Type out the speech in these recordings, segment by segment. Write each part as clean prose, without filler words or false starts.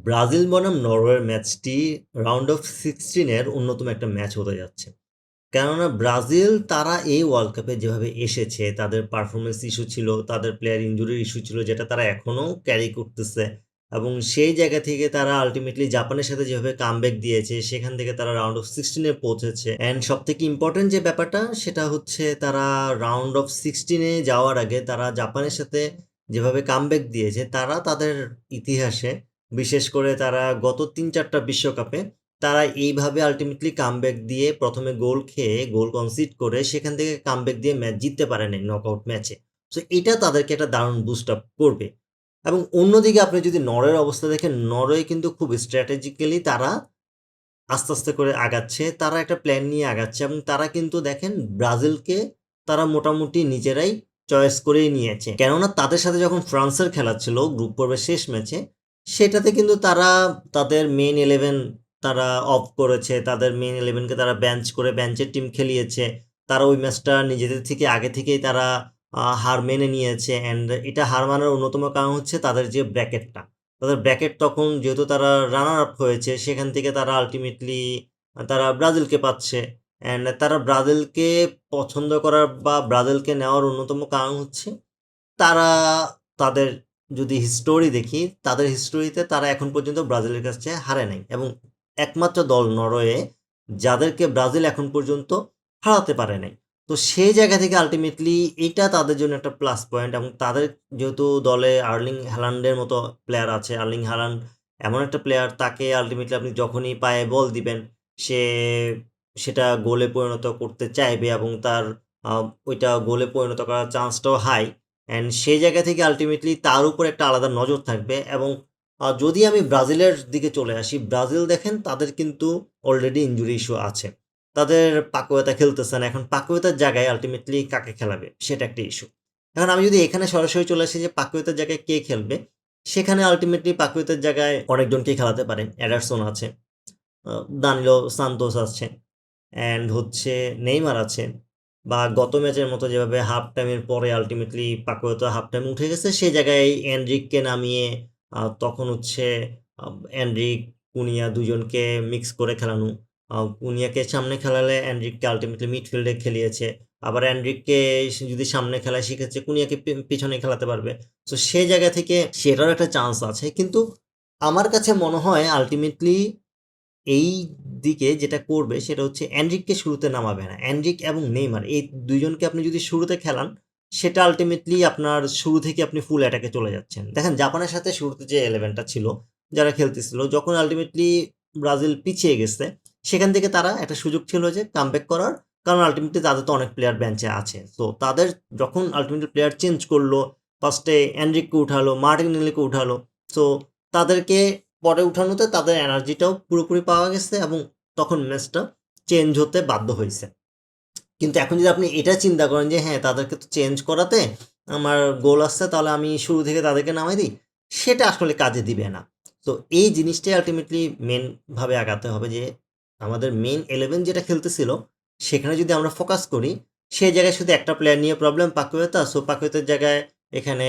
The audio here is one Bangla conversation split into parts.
ব্রাজিল বনাম নরওয়ের ম্যাচটি রাউন্ড অফ 16-এর অন্যতম একটা ম্যাচ হতে যাচ্ছে। কেননা ব্রাজিল তারা এই ওয়ার্ল্ড কাপে যেভাবে এসেছে, তাদের পারফরমেন্স ইস্যু ছিল, তাদের প্লেয়ার ইনজুরির ইস্যু ছিল, যেটা তারা এখনও ক্যারি করতেছে, এবং সেই জায়গা থেকে তারা আলটিমেটলি জাপানের সাথে যেভাবে কামব্যাক দিয়েছে, সেখান থেকে তারা রাউন্ড অফ 16-এ পৌঁছেছে। অ্যান্ড সব থেকে ইম্পর্টেন্ট যে ব্যাপারটা, সেটা হচ্ছে তারা রাউন্ড অফ 16-এ যাওয়ার আগে তারা জাপানের সাথে যেভাবে কামব্যাক দিয়েছে, তারা তাদের ইতিহাসে, বিশেষ করে তারা গত 3-4টা বিশ্বকাপে তারা এইভাবে আলটিমেটলি কামব্যাক দিয়ে প্রথমে গোল খেয়ে গোল কনসিড করে সেখান থেকে কামব্যাক দিয়ে ম্যাচ জিততে পারে নাই নকআউট ম্যাচে। সো এটা তাদেরকে একটা দারুণ বুস্ট আপ করবে। এবং অন্যদিকে আপনি যদি নরওয়ের অবস্থা দেখেন, নরওয়ে কিন্তু খুব স্ট্র্যাটেজিক্যালি তারা আস্তে আস্তে করে আগাচ্ছে, তারা একটা প্ল্যান নিয়ে আগাচ্ছে, এবং তারা কিন্তু দেখেন ব্রাজিলকে তারা মোটামুটি নিজেরাই চয়েস করেই নিয়েছে। কেননা তাদের সাথে যখন ফ্রান্সের খেলা ছিল গ্রুপ পর্বের শেষ ম্যাচে, সেটাতে কিন্তু তারা তাদের মেইন 11 তারা অফ করেছে, তাদের মেইন 11কে তারা বেঞ্চ করে বেঞ্চের টিম খেলিয়েছে। তারা ওই ম্যাচটা নিজেদের থেকে আগে থেকেই তারা হার মেনে নিয়েছে। অ্যান্ড এটা হার মানার অন্যতম কারণ হচ্ছে তাদের যে ব্র্যাকেটটা, তাদের ব্র্যাকেট তখন যেহেতু তারা রানার আপ হয়েছে, সেখান থেকে তারা আলটিমেটলি তারা ব্রাজিলকে পাচ্ছে। অ্যান্ড তারা ব্রাজিলকে পছন্দ করার বা ব্রাজিলকে নেওয়ার অন্যতম কারণ হচ্ছে তারা তাদের যদি হিস্টোরি দেখি, তাদের হিস্টোরিতে তারা এখন পর্যন্ত ব্রাজিলের কাছে হারে নাই, এবং একমাত্র দল নরওয়ে যাদেরকে ব্রাজিল এখন পর্যন্ত হারাতে পারে নাই। তো সেই জায়গা থেকে আলটিমেটলি এটা তাদের জন্য একটা প্লাস পয়েন্ট। এবং তাদের যেহেতু দলে আর্লিং হ্যালান্ডের মতো প্লেয়ার আছে, আর্লিং হ্যালান্ড এমন একটা প্লেয়ার, তাকে আলটিমেটলি আপনি যখনই পায়ে বল দিবেন, সে সেটা গোলে পরিণত করতে চাইবে, এবং তার ওইটা গোলে পরিণত করার চান্সটাও হাই। অ্যান্ড সেই জায়গা থেকে আলটিমেটলি তার উপর একটা আলাদা নজর থাকবে। এবং যদি আমি ব্রাজিলের দিকে চলে আসি, ব্রাজিল দেখেন তাদের কিন্তু অলরেডি ইনজুরি ইস্যু আছে, তাদের পাকুয়েতা খেলতেছে না। এখন পাকুয়েতার জায়গায় আলটিমেটলি কাকে খেলাবে, সেটা একটা ইস্যু। এখন আমি যদি এখানে সরাসরি চলে আসি যে পাকুয়েতার জায়গায় কে খেলবে, সেখানে আলটিমেটলি পাকুয়েতার জায়গায় অনেকজনকেই খেলাতে পারে। এডারসন আছে, দানিলো সান্তোস আছে, অ্যান্ড হচ্ছে নেইমার আছে। বা গত ম্যাচের মতো যেভাবে হাফ টাইমের পরে আলটিমেটলি পাকুয়েতো হাফ টাইমে উঠে গেছে, সেই জায়গায় এনরিককে নামিয়ে তখন হচ্ছে এনরিক, কুনিয়া দুজনকে মিক্স করে খেলানো। কুনিয়াকে সামনে খেলালে এনরিককে আলটিমেটলি মিডফিল্ডে খেলিয়েছে। আবার এনরিককে যদি সামনে খেলায়, সেক্ষেত্রে কুনিয়াকে পিছনে খেলাতে পারবে। তো সেই জায়গা থেকে সেটারও একটা চান্স আছে। কিন্তু আমার কাছে মনে হয় আলটিমেটলি এই দিকে যেটা করবে সেটা হচ্ছে এনরিককে শুরুতে নামাবে না। এনরিক এবং নেইমার এই দুইজনকে আপনি যদি শুরুতে খেলান, সেটা আলটিমেটলি আপনার শুরু থেকে আপনি ফুল অ্যাটাকে চলে যাচ্ছেন। দেখেন জাপানের সাথে শুরুতে যে 11টা ছিল যারা খেলতেছিল, যখন আলটিমেটলি ব্রাজিল পিছিয়ে গেছে, সেখান থেকে তারা একটা সুযোগ ছিল যে কামব্যাক করার। কারণ আলটিমেটলি তাদের তো অনেক প্লেয়ার বেঞ্চে আছে। তো তাদের যখন আলটিমেটলি প্লেয়ার চেঞ্জ করলো, ফার্স্টে এনরিককে উঠালো, মার্টিনেলিকে উঠালো। সো তাদেরকে পরে উঠানোতে তাদের এনার্জিটাও পুরোপুরি পাওয়া গেছে, এবং তখন ম্যাচটা চেঞ্জ হতে বাধ্য হয়েছে। কিন্তু এখন যদি আপনি এটা চিন্তা করেন যে হ্যাঁ, তাদেরকে তো চেঞ্জ করাতে আমার গোল আসছে, তাহলে আমি শুরু থেকে তাদেরকে নামাই দিই, সেটা আসলে কাজে দিবে না। তো এই জিনিসটাই আলটিমেটলি মেনভাবে আগাতে হবে যে আমাদের মেন 11 যেটা খেলতেছিল, সেখানে যদি আমরা ফোকাস করি, সেই জায়গায় শুধু একটা প্লেয়ার নিয়ে প্রবলেম পাকুয়েতা। সো পাকুয়েতার জায়গায় এখানে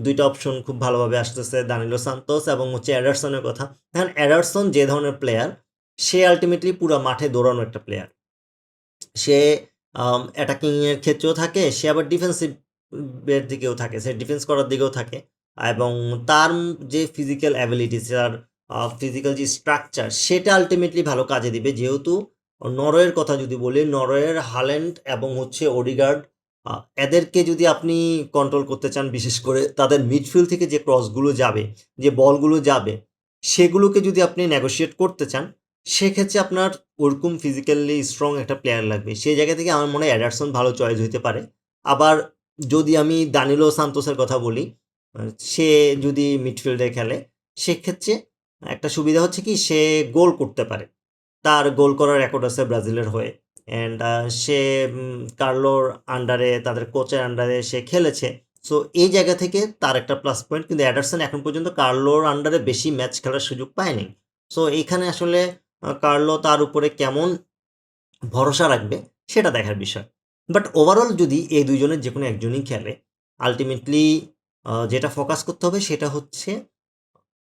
দুইটা অপশন খুব ভালোভাবে আসতেছে, দানিলো সান্তোস এবং হচ্ছে এডারসনের কথা। এখন এডারসন যে ধরনের প্লেয়ার, সে আলটিমেটলি পুরো মাঠে দৌড়ানো একটা প্লেয়ার। সে অ্যাটাকিংয়ের ক্ষেত্রেও থাকে, সে আবার ডিফেন্সিভ এর দিকেও থাকে, সে ডিফেন্স করার দিকেও থাকে। এবং তার যে ফিজিক্যাল অ্যাবিলিটিস, তার ফিজিক্যাল যে স্ট্রাকচার, সেটা আলটিমেটলি ভালো কাজে দিবে। যেহেতু নরওয়ের কথা যদি বলি, নরওয়ের হাল্যান্ড এবং হচ্ছে ওডিগার্ড, এদেরকে যদি আপনি কন্ট্রোল করতে চান, বিশেষ করে তাদের মিডফিল্ড থেকে যে ক্রসগুলো যাবে, যে বলগুলো যাবে, সেগুলোকে যদি আপনি নেগোশিয়েট করতে চান, সেক্ষেত্রে আপনার ওরকম ফিজিক্যালি স্ট্রং একটা প্লেয়ার লাগবে। সেই জায়গা থেকে আমার মনে হয় এডারসন ভালো চয়েস হইতে পারে। আবার যদি আমি দানিলো সান্তোসের কথা বলি, সে যদি মিডফিল্ডে খেলে, সেক্ষেত্রে একটা সুবিধা হচ্ছে কি, সে গোল করতে পারে। তার গোল করার রেকর্ড আছে ব্রাজিলের হয়ে। অ্যান্ড সে কার্লোর আন্ডারে, তাদের কোচের আন্ডারে সে খেলেছে। সো এই জায়গা থেকে তার একটা প্লাস পয়েন্ট। কিন্তু অ্যাডারসন এখন পর্যন্ত কার্লোর আন্ডারে বেশি ম্যাচ খেলার সুযোগ পায়নি। সো এইখানে আসলে কার্লো তার উপরে কেমন ভরসা রাখবে, সেটা দেখার বিষয়। বাট ওভারঅল যদি এই দুইজনের যে কোনো একজনই খেলে, আলটিমেটলি যেটা ফোকাস করতে হবে সেটা হচ্ছে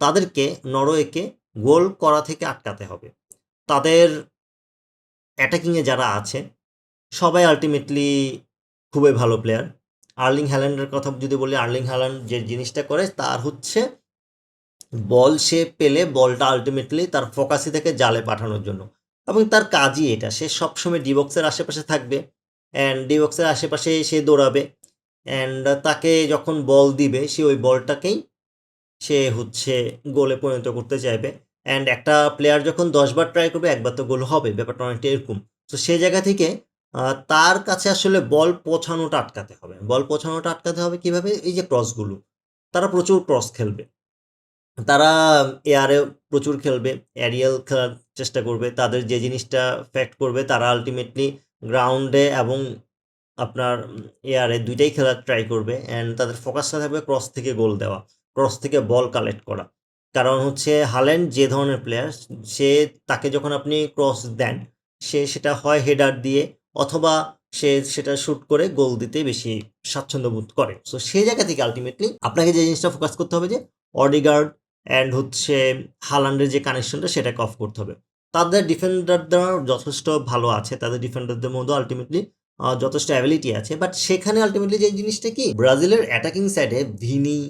তাদেরকে নরওয়েকে গোল করা থেকে আটকাতে হবে। তাদের অ্যাটাকিংয়ে যারা আছে সবাই আল্টিমেটলি খুবই ভালো প্লেয়ার। আর্লিং হ্যাল্যান্ডের কথা যদি বলি, আর্লিং হ্যাল্যান্ড যে জিনিসটা করে তার হচ্ছে বল সে পেলে বলটা আল্টিমেটলি তার ফোকাসি থেকে জালে পাঠানোর জন্য, এবং তার কাজই এটা। সে সবসময় ডিবক্সের আশেপাশে থাকবে অ্যান্ড ডিবক্সের আশেপাশে সে দৌড়াবে অ্যান্ড তাকে যখন বল দিবে সে ওই বলটাকেই সে হচ্ছে গোলে পরিণত করতে চাইবে। অ্যান্ড একটা প্লেয়ার যখন 10 বার ট্রাই করবে একবার তো গোল হবে, ব্যাপারটা অনেকটা এরকম। তো সেই জায়গা থেকে তার কাছে আসলে বল পৌঁছানোটা আটকাতে হবে। বল পৌঁছানোটা আটকাতে হবে কীভাবে? এই যে ক্রসগুলো, তারা প্রচুর ক্রস খেলবে, তারা এয়ারে প্রচুর খেলবে, অ্যারিয়াল খেলার চেষ্টা করবে। তাদের যে জিনিসটা ফ্যাক্ট করবে তারা আল্টিমেটলি গ্রাউন্ডে এবং আপনার এয়ারে দুইটাই খেলার ট্রাই করবে অ্যান্ড তাদের ফোকাসটা থাকবে ক্রস থেকে গোল দেওয়া, ক্রস থেকে বল কালেক্ট করা। কারণ হচ্ছে হাল্যান্ড যে ধরনের প্লেয়ার, সে তাকে যখন আপনি ক্রস দেন সে সেটা হয় হেডার দিয়ে অথবা সে সেটা শ্যুট করে গোল দিতে বেশি স্বাচ্ছন্দ্য বোধ করে। সো সেই জায়গা থেকে আলটিমেটলি আপনাকে যে জিনিসটা ফোকাস করতে হবে যে অডিগার্ড অ্যান্ড হচ্ছে হাল্যান্ডের যে কানেকশনটা সেটাকে অফ করতে হবে। তাদের ডিফেন্ডাররা যথেষ্ট ভালো আছে, তাদের ডিফেন্ডারদের মধ্যে আলটিমেটলি যথেষ্ট অ্যাবিলিটি আছে, বাট সেখানে আলটিমেটলি যে জিনিসটা কি, ব্রাজিলের অ্যাটাকিং সাইডে ভিনি,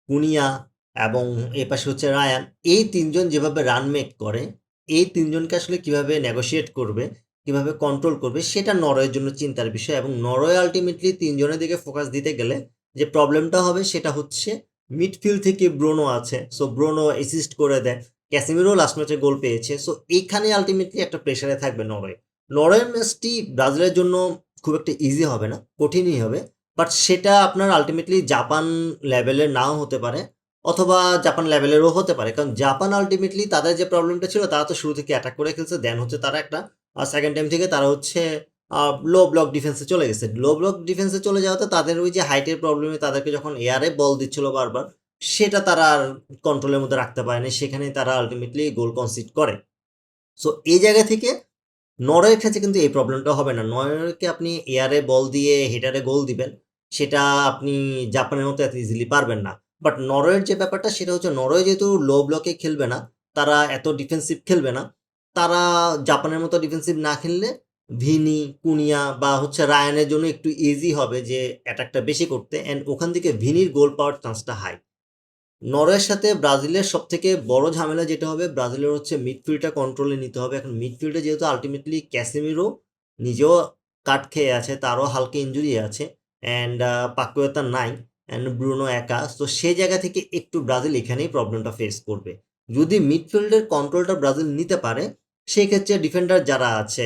কুনিয়া এবং এ পাশে হচ্ছে রায়ান, এই তিনজন যেভাবে রান মেক করে, এই তিনজনকে আসলে কিভাবে নেগোশিয়েট করবে, কিভাবে কন্ট্রোল করবে, সেটা নরওয়ের জন্য চিন্তার বিষয়। এবং নরওয়ে আলটিমেটলি তিনজনের দিকে ফোকাস দিতে গেলে যে প্রবলেমটা হবে সেটা হচ্ছে মিডফিল্ড থেকে ব্রোনো আছে, সো ব্রোনো অ্যাসিস্ট করে দেয়, ক্যাসিমিরো লাস্ট ম্যাচে গোল পেয়েছে। সো এইখানে আলটিমেটলি একটা প্রেশারে থাকবে নরওয়ে। নরওয়ের ম্যাচটি ব্রাজিলের জন্য খুব একটা ইজি হবে না, কঠিনই হবে, বাট সেটা আপনার আলটিমেটলি জাপান লেভেলের নাও হতে পারে অথবা জাপান লেভেলেরও হতে পারে। কারণ জাপান আলটিমেটলি তাদের যে প্রবলেমটা ছিল, তারা তো শুরু থেকে অ্যাটাক করে খেলছে, দেন হচ্ছে তারা একটা সেকেন্ড টাইম থেকে তারা হচ্ছে লো ব্লক ডিফেন্সে চলে গেছে। লো ব্লক ডিফেন্সে চলে যাওয়াতে তাদের ওই যে হাইটের প্রবলেমে তাদেরকে যখন এয়ারে বল দিচ্ছিল বারবার, সেটা তারা আর কন্ট্রোলের মধ্যে রাখতে পারেনি, সেখানেই তারা আলটিমেটলি গোল কনসিড করে। সো এই জায়গা থেকে নরওয়ের ক্ষেত্রে কিন্তু এই প্রবলেমটা হবে না। নরওয়েকে আপনি এয়ারে বল দিয়ে হেডারে গোল দিবেন, সেটা আপনি জাপানের মতো এত ইজিলি পারবেন না। বাট নরওয়ের যে ব্যাপারটা সেটা হচ্ছে, নরওয়ে যেহেতু লো ব্লকে খেলবে না, তারা এত ডিফেন্সিভ খেলবে না, তারা জাপানের মতো ডিফেন্সিভ না খেললে ভিনি, কুনিয়া বা হচ্ছে রায়ানের জন্য একটু ইজি হবে যে অ্যাটাকটা বেশি করতে, অ্যান্ড ওখান থেকে ভিনির গোল পাওয়ার চান্সটা হাই। নরওয়ের সাথে ব্রাজিলের সবথেকে বড় ঝামেলা যেটা হবে, ব্রাজিলের হচ্ছে মিডফিল্ডটা কন্ট্রোলে নিতে হবে। এখন মিডফিল্ডে যেহেতু আলটিমেটলি ক্যাসেমিরো নিজেও কাট খেয়ে আছে, তারও হালকা ইনজুরি আছে অ্যান্ড পাকুয়েতা নাই অ্যান্ড ব্রুনো একা, তো সেই জায়গা থেকে একটু ব্রাজিল এখানেই প্রবলেমটা ফেস করবে। যদি মিডফিল্ডের কন্ট্রোলটা ব্রাজিল নিতে পারে, সেক্ষেত্রে ডিফেন্ডার যারা আছে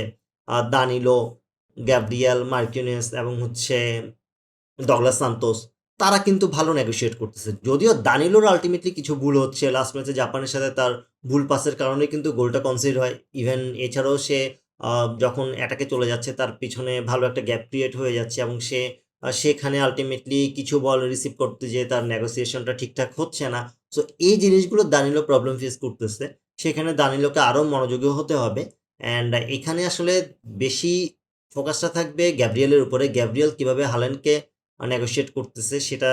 দানিলো, গ্যাব্রিয়েল মার্কিনেস এবং হচ্ছে ডগলাস সান্তোস, তারা কিন্তু ভালো নেগোশিয়েট করতেছে। যদিও দানিলোর আলটিমেটলি কিছু ভুল হচ্ছে, লাস্ট ম্যাচে জাপানের সাথে তার ভুল পাসের কারণে কিন্তু গোলটা কনসিড হয়। ইভেন এছাড়াও সে যখন অ্যাটাকে চলে যাচ্ছে তার পিছনে ভালো একটা গ্যাপ ক্রিয়েট হয়ে যাচ্ছে এবং সে সেখানে আলটিমেটলি কিছু বল রিসিভ করতে যেয়ে তার নেগোসিয়েশনটা ঠিকঠাক হচ্ছে না। সো এই জিনিসগুলো দানিলো প্রবলেম ফেস করতেছে, সেখানে দানিলোকে আরও মনোযোগী হতে হবে। অ্যান্ড এখানে আসলে বেশি ফোকাসটা থাকবে গ্যাব্রিয়েলের উপরে। গ্যাব্রিয়েল কীভাবে হাল্যান্ডকে নেগোশিয়েট করতেছে সেটা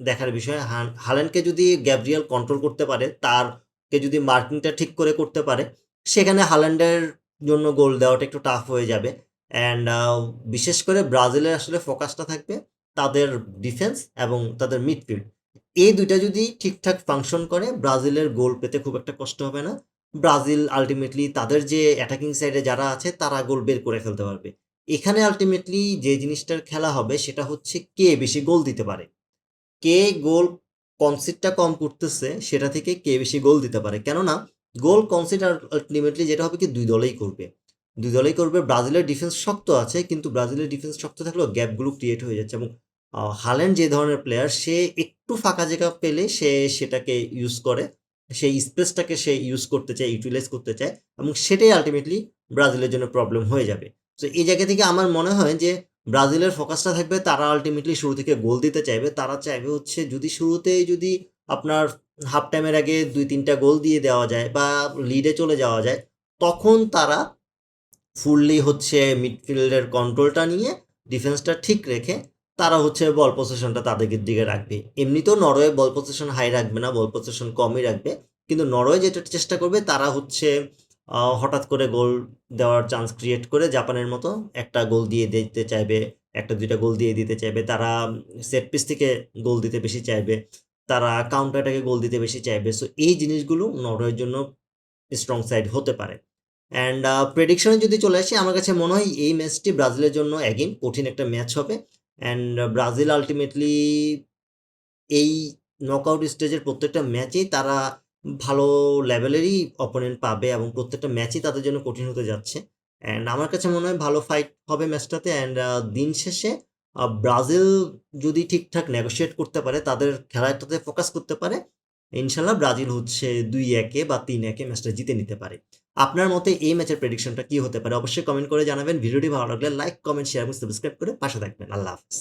দেখার বিষয়। হাল্যান্ডকে যদি গ্যাব্রিয়েল কন্ট্রোল করতে পারে, তারকে যদি মার্কিংটা ঠিক করে করতে পারে, সেখানে হাল্যান্ডের জন্য গোল দেওয়াটা একটু টাফ হয়ে যাবে। অ্যান্ড বিশেষ করে ব্রাজিলের আসলে ফোকাসটা থাকবে তাদের ডিফেন্স এবং তাদের মিডফিল্ড। এই দুইটা যদি ঠিকঠাক ফাংশন করে, ব্রাজিলের গোল পেতে খুব একটা কষ্ট হবে না। ব্রাজিল আলটিমেটলি তাদের যে অ্যাটাকিং সাইডে যারা আছে তারা গোল বের করে ফেলতে পারবে। এখানে আলটিমেটলি যে জিনিসটার খেলা হবে সেটা হচ্ছে কে বেশি গোল দিতে পারে, কে গোল কনসিডটা কম করতেছে সেটা থেকে কে বেশি গোল দিতে পারে। কেননা গোল কনসিড আলটিমেটলি যেটা হবে কি, দুই দলেই করবে, দুই দলেই করবে। ব্রাজিলের ডিফেন্স শক্ত আছে, কিন্তু ব্রাজিলের ডিফেন্স শক্ত থাকলেও গ্যাপগুলো ক্রিয়েট হয়ে যাচ্ছে এবং হাল্যান্ড যে ধরনের প্লেয়ার, সে একটু ফাঁকা জায়গা পেলে সে সেটাকে ইউজ করে, সেই স্পেসটাকে সে ইউজ করতে চায়, ইউটিলাইজ করতে চায় এবং সেটাই আলটিমেটলি ব্রাজিলের জন্য প্রবলেম হয়ে যাবে। সো এই জায়গা থেকে আমার মনে হয় যে ব্রাজিলের ফোকাসটা থাকবে, তারা আলটিমেটলি শুরু থেকে গোল দিতে চাইবে। তারা চাইবে হচ্ছে যদি শুরুতেই যদি আপনার হাফ টাইমের আগে 2-3টা গোল দিয়ে দেওয়া যায় বা লিডে চলে যাওয়া যায়, তখন তারা ফুললি হচ্ছে মিডফিল্ডের কন্ট্রোলটা নিয়ে ডিফেন্সটা ঠিক রেখে তারা হচ্ছে বল পজিশনটা তাদের দিকে রাখবে। এমনিতেও নরওয়ে বল পজিশন হাই রাখবে না, বল পজিশন কমই রাখবে। কিন্তু নরওয়ে যেটা চেষ্টা করবে তারা হচ্ছে হঠাৎ করে গোল দেওয়ার চান্স ক্রিয়েট করে জাপানের মতো একটা গোল দিয়ে দিতে চাইবে, একটা দুইটা গোল দিয়ে দিতে চাইবে। তারা সেট পিস থেকে গোল দিতে বেশি চাইবে, তারা কাউন্টার অ্যাটাকে গোল দিতে বেশি চাইবে। সো এই জিনিসগুলো নরওয়ের জন্য স্ট্রং সাইড হতে পারে। অ্যান্ড প্রেডিকশনে যদি চলে আসি, আমার কাছে মনে হয় এই ম্যাচটি ব্রাজিলের জন্য অ্যাগেন কঠিন একটা ম্যাচ হবে। অ্যান্ড ব্রাজিল আলটিমেটলি এই নকআউট স্টেজের প্রত্যেকটা ম্যাচেই তারা ভালো লেভেলেরই অপোনেন্ট পাবে এবং প্রত্যেকটা ম্যাচই তাদের জন্য কঠিন হতে যাচ্ছে। অ্যান্ড আমার কাছে মনে হয় ভালো ফাইট হবে ম্যাচটাতে। অ্যান্ড দিন শেষে ব্রাজিল যদি ঠিকঠাক নেগোশিয়েট করতে পারে, তাদের খেলাটাতে ফোকাস করতে পারে, ইনশাল্লাহ ব্রাজিল হচ্ছে 2-1 বা 3-1 ম্যাচটা জিতে নিতে পারে। আপনার মতে এই ম্যাচের প্রেডিকশনটা কি হতে পারে? অবশ্যই কমেন্ট করে জানাবেন। ভিডিওটি ভালো লাগলে লাইক, কমেন্ট, শেয়ার এবং সাবস্ক্রাইব করে পাশে থাকবেন। আল্লাহ হাফেজ।